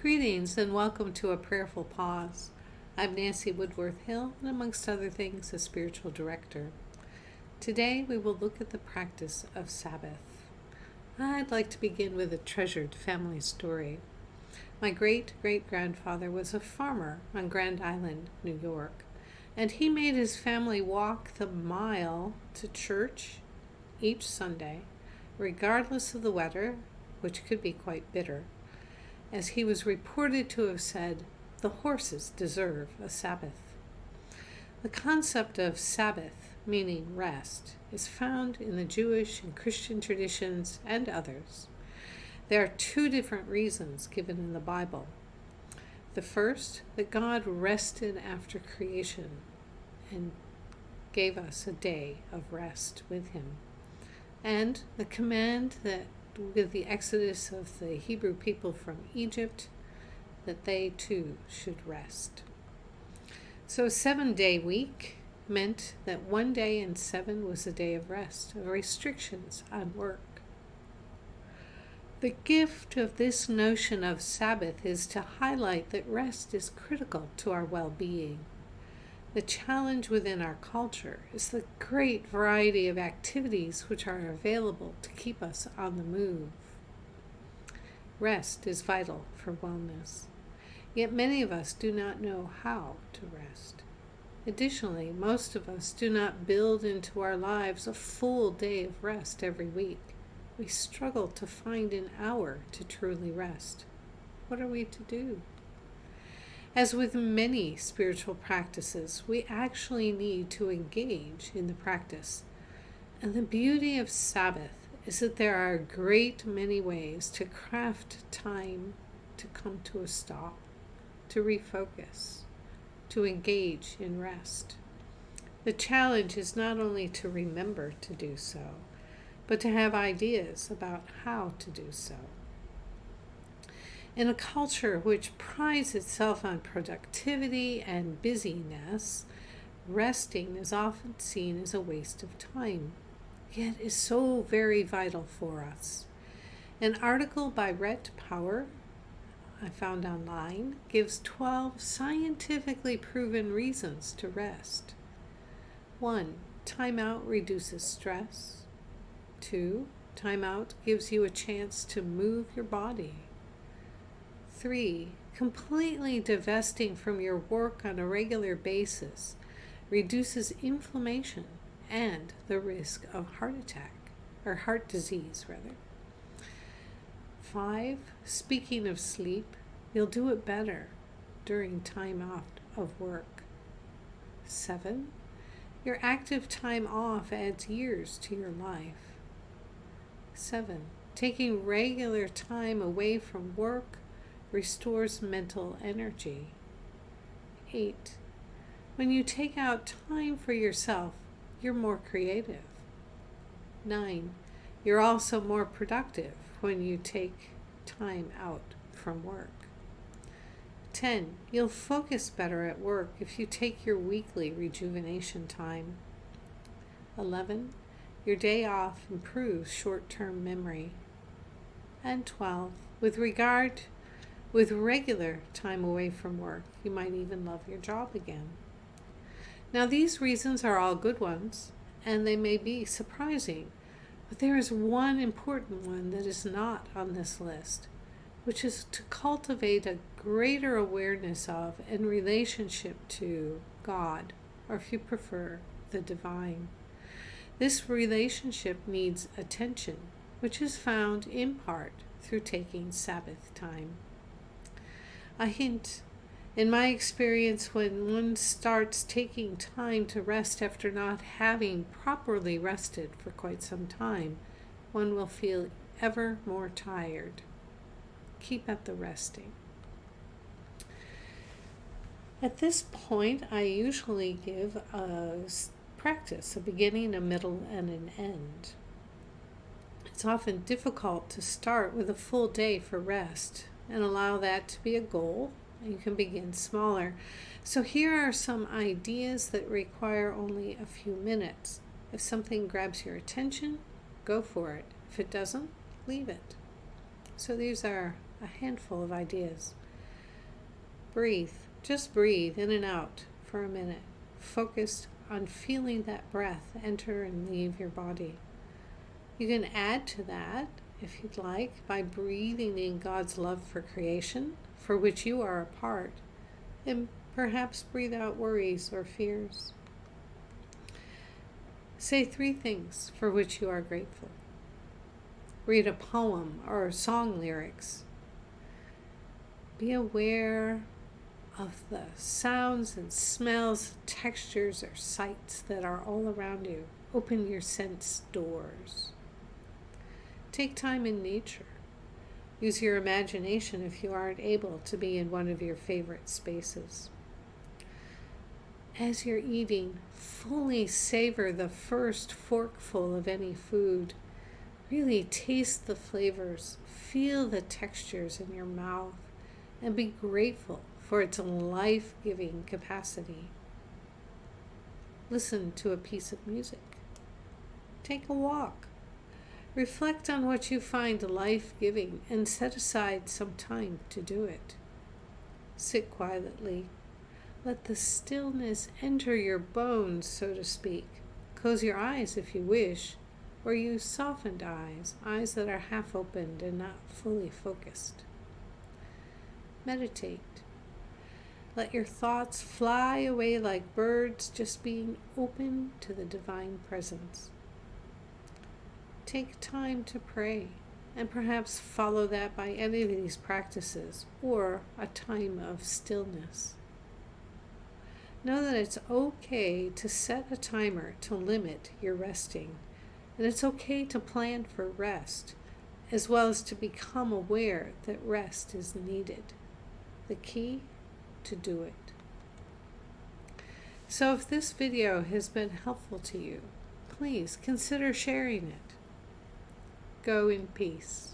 Greetings and welcome to a Prayerful Pause. I'm Nancy Woodworth-Hill, and amongst other things, a spiritual director. Today we will look at the practice of Sabbath. I'd like to begin with a treasured family story. My great-great-grandfather was a farmer on Grand Island, New York, and he made his family walk the mile to church each Sunday, regardless of the weather, which could be quite bitter, as he was reported to have said, "The horses deserve a Sabbath." The concept of Sabbath, meaning rest, is found in the Jewish and Christian traditions and others. There are two different reasons given in the Bible. The first, that God rested after creation and gave us a day of rest with him. And the command that with the exodus of the Hebrew people from Egypt, that they too should rest. So a 7-day week meant that one day in 7 was a day of rest, of restrictions on work. The gift of this notion of Sabbath is to highlight that rest is critical to our well-being. The challenge within our culture is the great variety of activities which are available to keep us on the move. Rest is vital for wellness, yet many of us do not know how to rest. Additionally, most of us do not build into our lives a full day of rest every week. We struggle to find an hour to truly rest. What are we to do? As with many spiritual practices, we actually need to engage in the practice. And the beauty of Sabbath is that there are a great many ways to craft time to come to a stop, to refocus, to engage in rest. The challenge is not only to remember to do so, but to have ideas about how to do so. In a culture which prides itself on productivity and busyness, resting is often seen as a waste of time, yet is so very vital for us. An article by Rhett Power I found online gives 12 scientifically proven reasons to rest. 1. Time out reduces stress. 2. Time out gives you a chance to move your body. 3. Completely divesting from your work on a regular basis reduces inflammation and the risk of heart disease. 5. Speaking of sleep, you'll do it better during time off of work. 7. Your active time off adds years to your life. 7. Taking regular time away from work restores mental energy. 8. When you take out time for yourself, you're more creative. 9. You're also more productive when you take time out from work. 10. You'll focus better at work if you take your weekly rejuvenation time. 11. Your day off improves short-term memory. And 12. With regular time away from work, you might even love your job again. Now, these reasons are all good ones, and they may be surprising, but there is one important one that is not on this list, which is to cultivate a greater awareness of and relationship to God, or if you prefer, the divine. This relationship needs attention, which is found in part through taking Sabbath time. A hint, in my experience, when one starts taking time to rest after not having properly rested for quite some time, one will feel ever more tired. Keep at the resting. At this point, I usually give a practice, a beginning, a middle, and an end. It's often difficult to start with a full day for rest and allow that to be a goal. You can begin smaller. So here are some ideas that require only a few minutes. If something grabs your attention, go for it. If it doesn't, leave it. So these are a handful of ideas. Breathe. Just breathe in and out for a minute, focused on feeling that breath enter and leave your body. You can add to that, if you'd like, by breathing in God's love for creation, for which you are a part, and perhaps breathe out worries or fears. Say 3 things for which you are grateful. Read a poem or song lyrics. Be aware of the sounds and smells, textures, or sights that are all around you. Open your sense doors. Take time in nature. Use your imagination if you aren't able to be in one of your favorite spaces. As you're eating, fully savor the first forkful of any food. Really taste the flavors, feel the textures in your mouth, and be grateful for its life-giving capacity. Listen to a piece of music. Take a walk. Reflect on what you find life-giving and set aside some time to do it. Sit quietly. Let the stillness enter your bones, so to speak. Close your eyes if you wish, or use softened eyes, eyes that are half opened and not fully focused. Meditate. Let your thoughts fly away like birds, just being open to the divine presence. Take time to pray, and perhaps follow that by any of these practices, or a time of stillness. Know that it's okay to set a timer to limit your resting, and it's okay to plan for rest, as well as to become aware that rest is needed. The key, to do it. So if this video has been helpful to you, please consider sharing it. Go in peace.